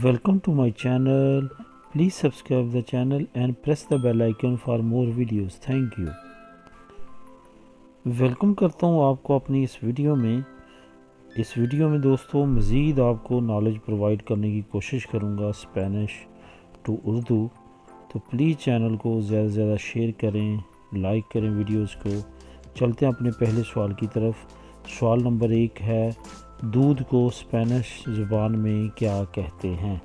Welcome to my channel. Please subscribe the channel and press the bell icon for more videos. Thank you. Welcome करता हूँ आपको अपनी इस video में दोस्तों मज़ीद आपको नॉलेज प्रोवाइड करने की कोशिश करूँगा स्पेनिश टू उर्दू। तो प्लीज़ चैनल को ज़्यादा से ज़्यादा शेयर करें, लाइक करें वीडियोस को। चलते हैं अपने पहले सवाल की तरफ। सवाल नंबर 1 है, दूध को स्पेनिश ज़ुबान में क्या कहते हैं?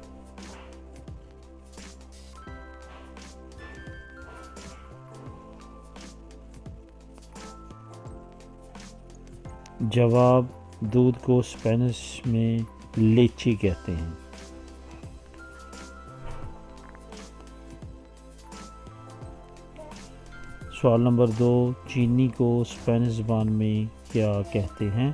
जवाब, दूध को स्पेनिश में लेची कहते हैं। सवाल नंबर 2, चीनी को स्पेनिश ज़ुबान में क्या कहते हैं?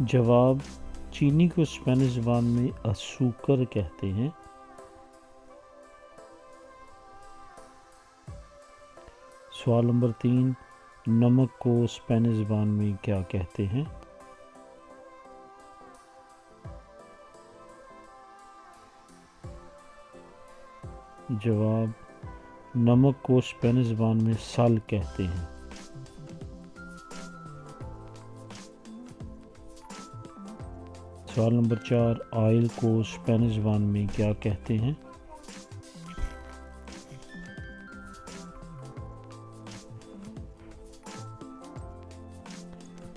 जवाब, चीनी को स्पेनिश ज़ुबान में असूकर कहते हैं। सवाल नंबर 3, नमक को स्पेनिश ज़ुबान में क्या कहते हैं? जवाब, नमक को स्पेनिश ज़ुबान में साल कहते हैं। सवाल नंबर 4, ऑयल को स्पेनिश ज़ुबान में क्या कहते हैं?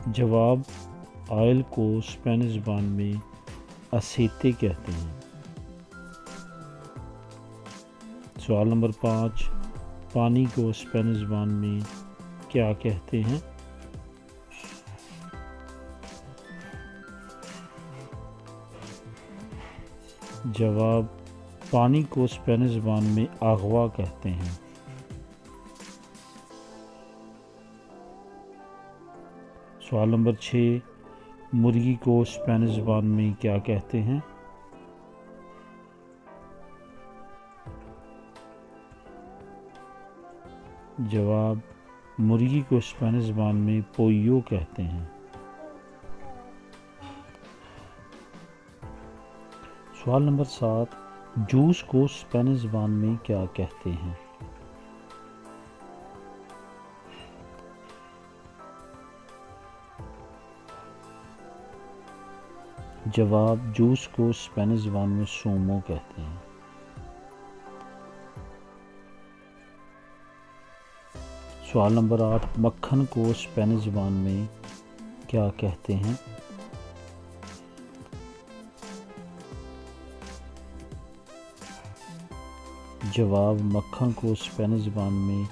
जवाब, ऑयल को स्पेनिश ज़ुबान में असेते कहते हैं। सवाल नंबर 5, पानी को स्पेनिश ज़ुबान में क्या कहते हैं? जवाब, पानी को स्पेनिश ज़ुबान में आगवा कहते हैं। सवाल नंबर 6, मुर्गी को स्पेनिश ज़ुबान में क्या कहते हैं? जवाब, मुर्गी को स्पेनिश ज़ुबान में पोयो कहते हैं। सवाल नंबर 7, जूस को स्पेनिश ज़ुबान में क्या कहते हैं? जवाब, जूस को स्पेनिश ज़ुबान में सोमो कहते हैं। सवाल नंबर 8, मक्खन को स्पेनिश ज़ुबान में क्या कहते हैं? जवाब, मक्खन को स्पेनिश ज़ुबान में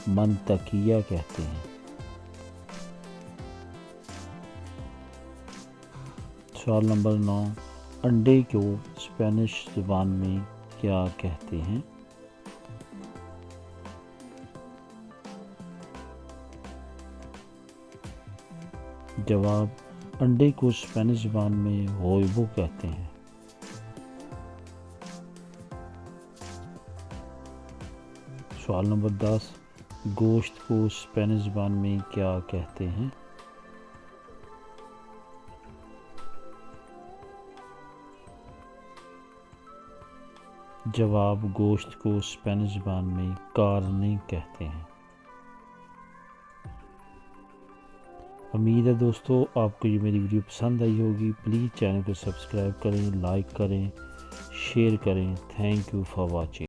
मंतकिया कहते हैं। सवाल नंबर 9, अंडे को स्पेनिश ज़ुबान में क्या कहते हैं? जवाब, अंडे को स्पेनिश ज़ुबान में होइबो कहते हैं। सवाल नंबर 10, गोश्त को स्पेनिश ज़ुबान में क्या कहते हैं? जवाब, गोश्त को स्पेनिश ज़ुबान में कार्ने कहते हैं। उम्मीद है दोस्तों आपको ये मेरी वीडियो पसंद आई होगी। प्लीज़ चैनल को सब्सक्राइब करें, लाइक करें, शेयर करें। Thank you for watching.